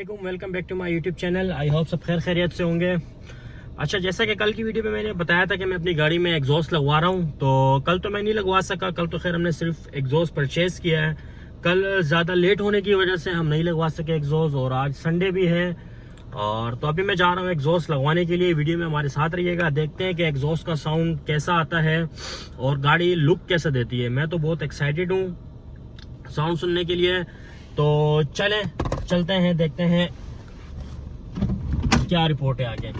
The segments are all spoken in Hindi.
अस्सलामुअलैकुम, welcome back to my YouTube channel. I hope सब खैरियत से होंगे। अच्छा, जैसा कि कल की वीडियो में मैंने बताया था कि मैं अपनी गाड़ी में एग्जॉस्ट लगवा रहा हूं, तो कल तो मैं नहीं लगवा सका। कल तो खैर हमने सिर्फ एग्जॉस्ट परचेज किया है। कल ज़्यादा लेट होने की वजह से हम नहीं लगवा सके एग्जॉस्ट, और आज संडे भी है। और तो अभी मैं जा रहा हूँ एग्जॉस्ट लगवाने के लिए। वीडियो में हमारे साथ रहिएगा, देखते हैं कि एग्जॉस्ट का साउंड कैसा आता है और गाड़ी लुक कैसा देती है। मैं तो बहुत एक्साइटेड हूँ साउंड सुनने के लिए। तो चलते हैं, देखते हैं क्या रिपोर्ट है आगे।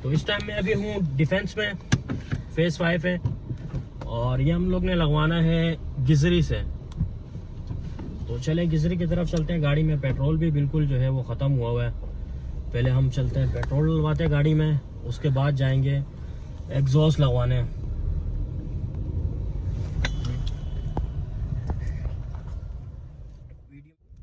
तो इस टाइम मैं अभी हूँ डिफेंस में, फेज 5 है, और ये हम लोग ने लगवाना है गिजरी से। तो चले गिजरी की तरफ चलते हैं। गाड़ी में पेट्रोल भी बिल्कुल जो है वो ख़त्म हुआ है। पहले हम चलते हैं पेट्रोल लगवाते हैं गाड़ी में, उसके बाद जाएंगे एग्जॉस्ट लगवाने।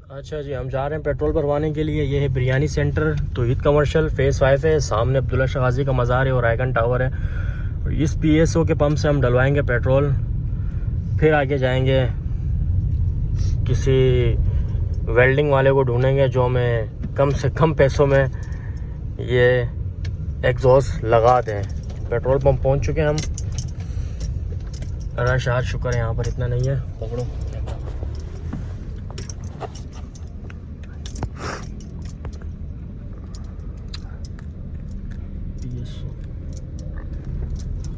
अच्छा जी, हम जा रहे हैं पेट्रोल भरवाने के लिए। ये है बिरयानी सेंटर, तौहीद कमर्शियल, फेज 5 है। सामने अब्दुल्ला शाह गाजी का मज़ार है और आइकन टावर है। और इस PSO के पंप से हम डलवाएंगे पेट्रोल, फिर आगे जाएंगे किसी वेल्डिंग वाले को ढूंढेंगे जो हमें कम से कम पैसों में ये एग्जॉस्ट लगा दें। पेट्रोल पंप पहुंच चुके हैं हम। रश आज शुक्र है यहाँ पर इतना नहीं है। पकड़ो,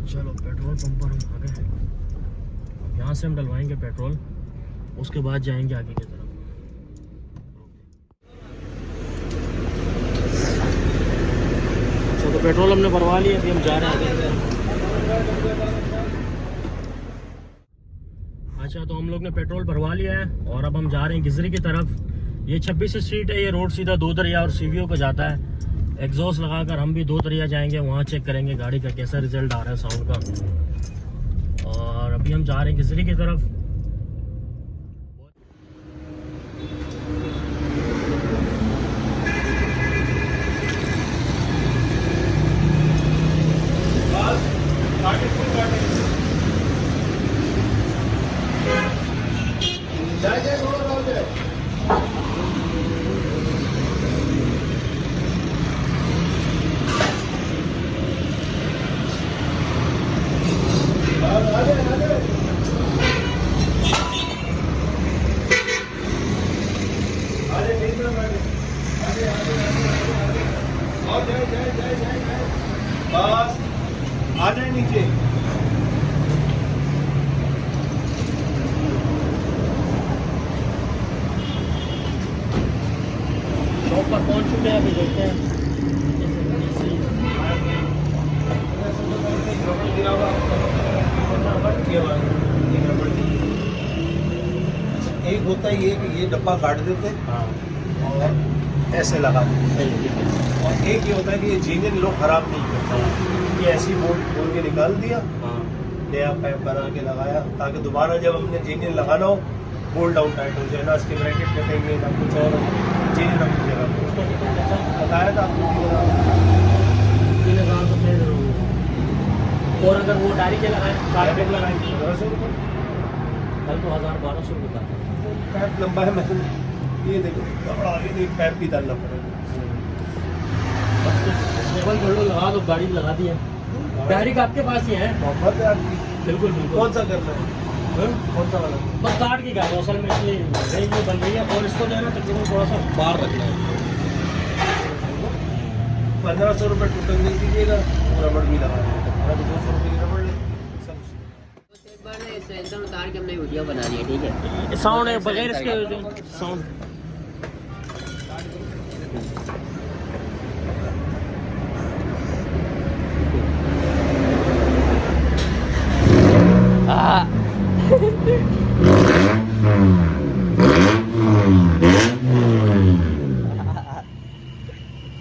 चलो पेट्रोल पंप पर हम आ गए। अब यहाँ से हम डलवाएंगे पेट्रोल, उसके बाद जाएंगे आगे की तरफ। अच्छा, तो पेट्रोल हमने भरवा लिया, अभी हम जा रहे हैं आगे। अच्छा, तो हम लोग ने पेट्रोल भरवा लिया है और अब हम जा रहे हैं गिजरी की तरफ। ये 26 स्ट्रीट है। ये रोड सीधा दो दरिया और CVO को जाता है। एग्जॉस्ट लगाकर हम भी दो दरिया जाएंगे, वहाँ चेक करेंगे गाड़ी का कैसा रिजल्ट आ रहा है साउंड का। और अभी हम जा रहे हैं गिजरी की तरफ। बस आ जाए नीचे। शॉप पर पहुंच चुके हैं, अभी देखते हैं। एक होता है ये डब्बा काट देते हाँ, और ऐसे लगा देते, और एक ये होता है कि ये जीनियन लोग खराब नहीं करते। ये ऐसी बोल के निकाल दिया, हाँ। नया पाइप बना के लगाया, ताकि दोबारा जब हमने जीनियन लगाना हो बोल्ट डाउन टाइट हो जाए, ना इसके ब्रैकेट कटेंगे ना कुछ और। जीनियन अपनी जगह पर बताया था आपको 3,000 तो फिर। और अगर वो डायरी के लगाए, कारपेट लगाए, 1500 रुपये। कल तो 1,000-1,200 रुपये था। पैप लंबा है, मैं ये देखो बड़ा आगे एक पैप भी डालना पड़ेगा। केबल जोड़ लो, लगा दो, गाड़ी लगा दी है। डायरी का आपके पास ही है? मोहब्बत है आपकी। बिल्कुल बिल्कुल। कौन सा करना है? कौन सा वाला? बस काट की गाड़ी असल में इसलिए ये बन रही है, और इसको जो है ना तकरीबन थोड़ा सा बाहर रखना है। 1500 रुपये टोटल दे दीजिएगा, रबड़ भी लगा देंगे। 200 रुपये की रबड़ ले सेंसर उतार के हमने वीडियो बना ली है, ठीक है। साउंड है बगैर इसके साउंड।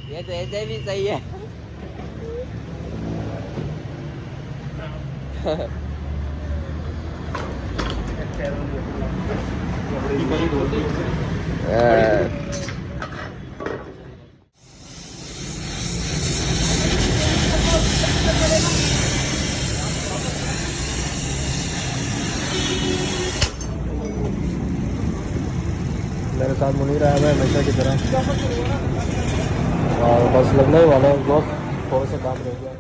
ये तो ऐसे भी सही है। मेरे साथ मुनीर आया हुआ है हमेशा की तरह, और बस लगने ही वाला है बहुत थोड़ा सा काम रह गया।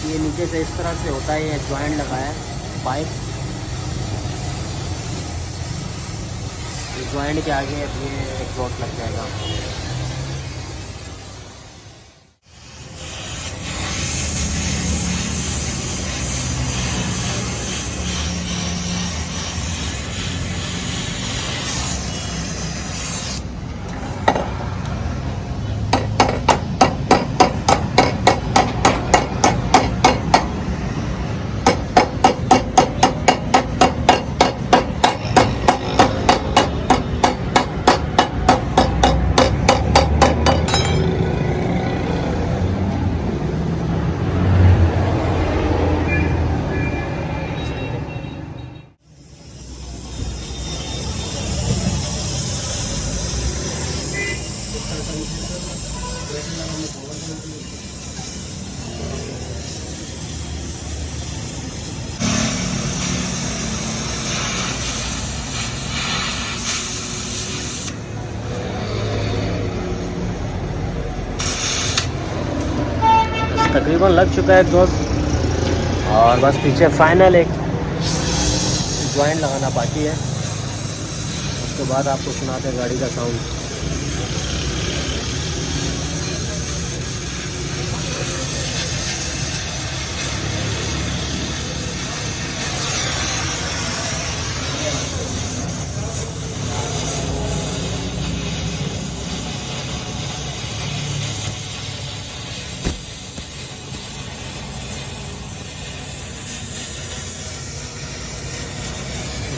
ये नीचे से इस तरह से होता है, ये जॉइंट लगाया है पाइप, जॉइंट के आगे अब ये एग्जॉस्ट लग जाएगा। तकरीबन लग चुका है एग्जॉस्ट, और बस पीछे फाइनल एक जॉइंट लगाना बाकी है, उसके बाद आपको सुनाते हैं गाड़ी का साउंड।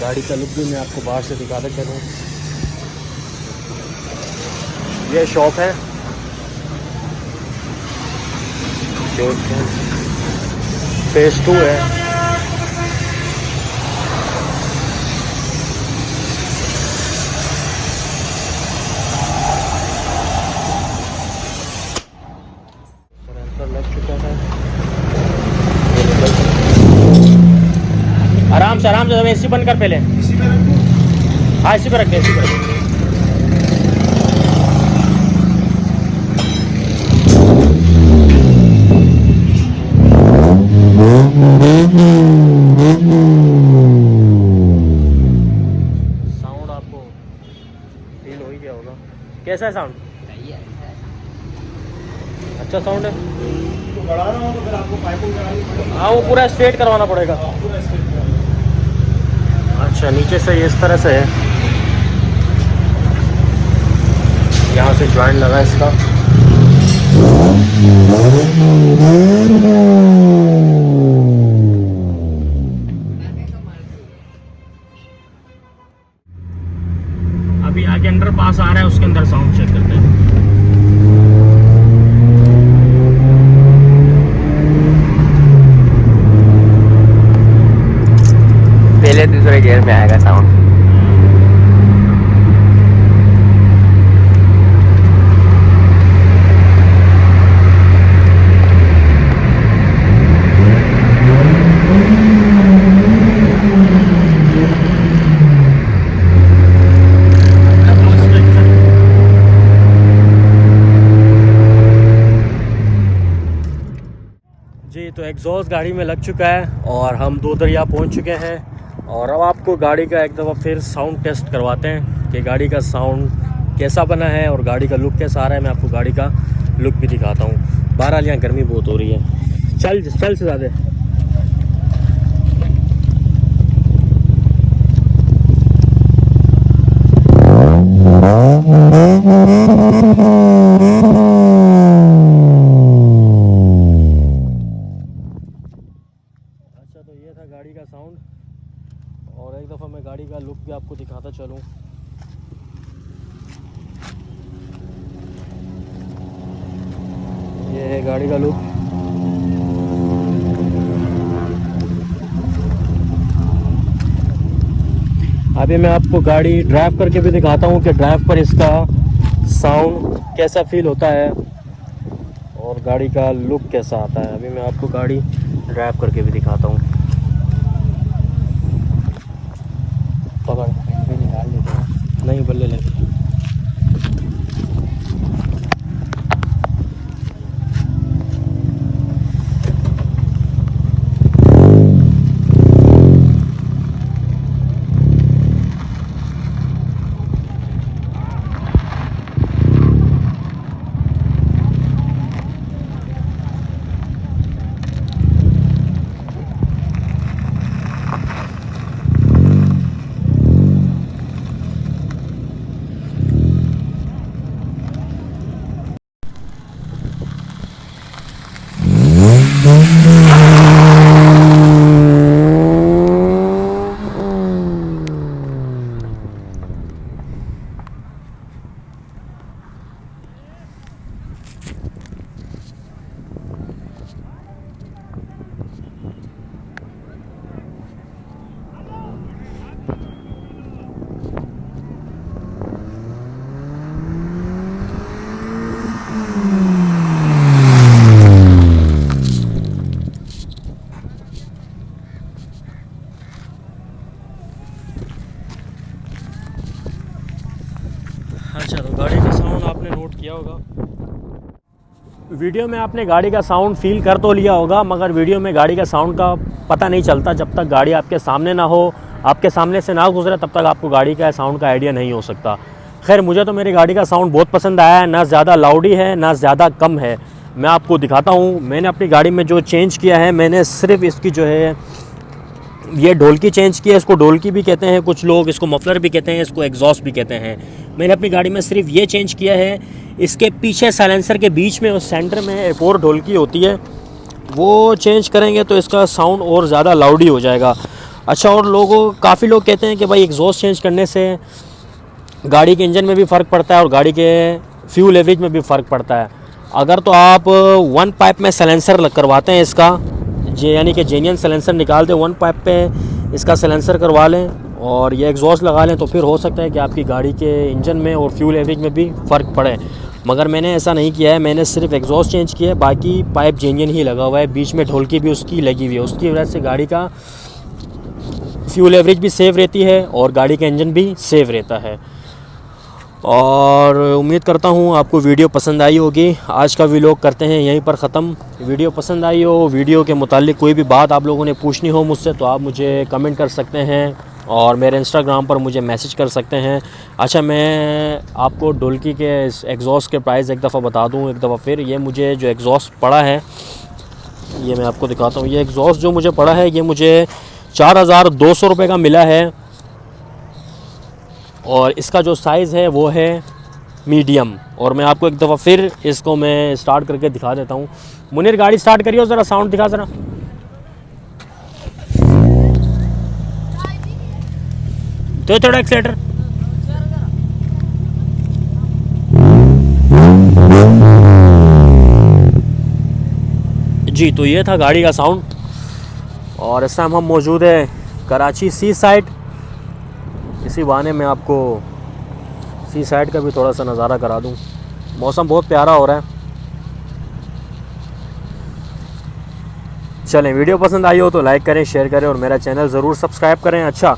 गाड़ी का लुक भी मैं आपको बाहर से दिखाता चलूँ। ये शॉप है, फेज 2 है। लग चुका है, आराम से एसी बंद कर पहले। इसी पे रखूं? हाँ इसी पे रखते, इसी पे रखते। साउंड आपको फील हो ही गया होगा। कैसा है साउंड? सही है। अच्छा साउंड है। तो बढ़ा रहा हूँ तो फिर आपको पाइपिंग करानी पड़ेगी। हाँ वो पूरा स्ट्रेट करवाना पड़ेगा। पूरा स्ट्रेट कराना। अच्छा नीचे से इस तरह से है, यहाँ से जॉइंट लगा इसका। अभी आगे अंडर पास आ रहा है, उसके अंदर साउंड चेक करते हैं। पहले दूसरे गियर में आएगा साउंड। जी तो एग्जॉस्ट गाड़ी में लग चुका है और हम दो दरिया पहुंच चुके हैं, और अब आपको गाड़ी का एक दफ़ा फिर साउंड टेस्ट करवाते हैं कि गाड़ी का साउंड कैसा बना है और गाड़ी का लुक कैसा आ रहा है। मैं आपको गाड़ी का लुक भी दिखाता हूँ। बहरहाल यहाँ गर्मी बहुत हो रही है, चल से ज़्यादा। अच्छा तो ये था गाड़ी का साउंड, और एक दफ़ा मैं गाड़ी का लुक भी आपको दिखाता चलूँ। ये है गाड़ी का लुक। अभी मैं आपको गाड़ी ड्राइव करके भी दिखाता हूँ कि ड्राइव पर इसका साउंड कैसा फील होता है और गाड़ी का लुक कैसा आता है। अभी मैं आपको गाड़ी ड्राइव करके भी दिखाता हूँ। पकड़ भी निकाल लेते हैं। नहीं बल्ले लगे। अच्छा, तो गाड़ी का साउंड आपने नोट किया होगा। वीडियो में आपने गाड़ी का साउंड फील कर तो लिया होगा, मगर वीडियो में गाड़ी का साउंड का पता नहीं चलता जब तक गाड़ी आपके सामने ना हो, आपके सामने से ना गुजरे, तब तक आपको गाड़ी का साउंड का आइडिया नहीं हो सकता। खैर, मुझे तो मेरी गाड़ी का साउंड बहुत पसंद आया है, ना ज़्यादा लाउडी है ना ज़्यादा कम है। मैं आपको दिखाता हूँ मैंने अपनी गाड़ी में जो चेंज किया है। मैंने सिर्फ इसकी जो है ये ढोलकी चेंज किया है। इसको ढोलकी भी कहते हैं कुछ लोग, इसको मफलर भी कहते हैं, इसको एग्जॉस्ट भी कहते हैं। मैंने अपनी गाड़ी में सिर्फ ये चेंज किया है। इसके पीछे साइलेंसर के बीच में और सेंटर में एक और ढोलकी होती है, वो चेंज करेंगे तो इसका साउंड और ज़्यादा लाउडी हो जाएगा। अच्छा, और काफ़ी लोग कहते हैं कि भाई एग्जॉस्ट चेंज करने से गाड़ी के इंजन में भी फ़र्क पड़ता है और गाड़ी के फ्यूल एवरेज में भी फ़र्क पड़ता है। अगर तो आप वन पाइप में साइलेंसर करवाते हैं इसका, यानी कि जेन्युइन साइलेंसर निकाल दें, वन पाइप पे इसका साइलेंसर करवा लें और ये एग्जॉस्ट लगा लें, तो फिर हो सकता है कि आपकी गाड़ी के इंजन में और फ्यूल एवरेज में भी फ़र्क पड़े। मगर मैंने ऐसा नहीं किया है, मैंने सिर्फ एग्जॉस्ट चेंज किया है, बाकी पाइप जेन्युइन ही लगा हुआ है। बीच में ढोलकी भी उसकी लगी हुई है, उसकी वजह से गाड़ी का फ्यूल एवरेज भी सेव रहती है और गाड़ी का इंजन भी सेव रहता है। और उम्मीद करता हूँ आपको वीडियो पसंद आई होगी। आज का व्लॉग करते हैं यहीं पर ख़त्म। वीडियो पसंद आई हो, वीडियो के मुतालिक कोई भी बात आप लोगों ने पूछनी हो मुझसे, तो आप मुझे कमेंट कर सकते हैं और मेरे इंस्टाग्राम पर मुझे मैसेज कर सकते हैं। अच्छा, मैं आपको ढोलकी के एग्जॉस्ट के प्राइस एक दफ़ा बता दूँ, एक दफ़ा फिर। ये मुझे जो एग्जॉस्ट पड़ा है, ये मैं आपको दिखाता हूँ। ये एग्जॉस्ट जो मुझे पड़ा है, ये मुझे 4200 रुपये का मिला है और इसका जो साइज़ है वो है मीडियम। और मैं आपको एक दफ़ा फिर इसको मैं स्टार्ट करके दिखा देता हूँ। मुनीर, गाड़ी स्टार्ट करिए, ज़रा साउंड दिखा ज़रा। तो थोड़ा एक्सीलेटर। जी, तो ये था गाड़ी का साउंड। और इस टाइम हम मौजूद है कराची सी साइड। इसी बहाने में आपको सी साइड का भी थोड़ा सा नज़ारा करा दूं। मौसम बहुत प्यारा हो रहा है। चलें, वीडियो पसंद आई हो तो लाइक करें, शेयर करें और मेरा चैनल ज़रूर सब्सक्राइब करें। अच्छा,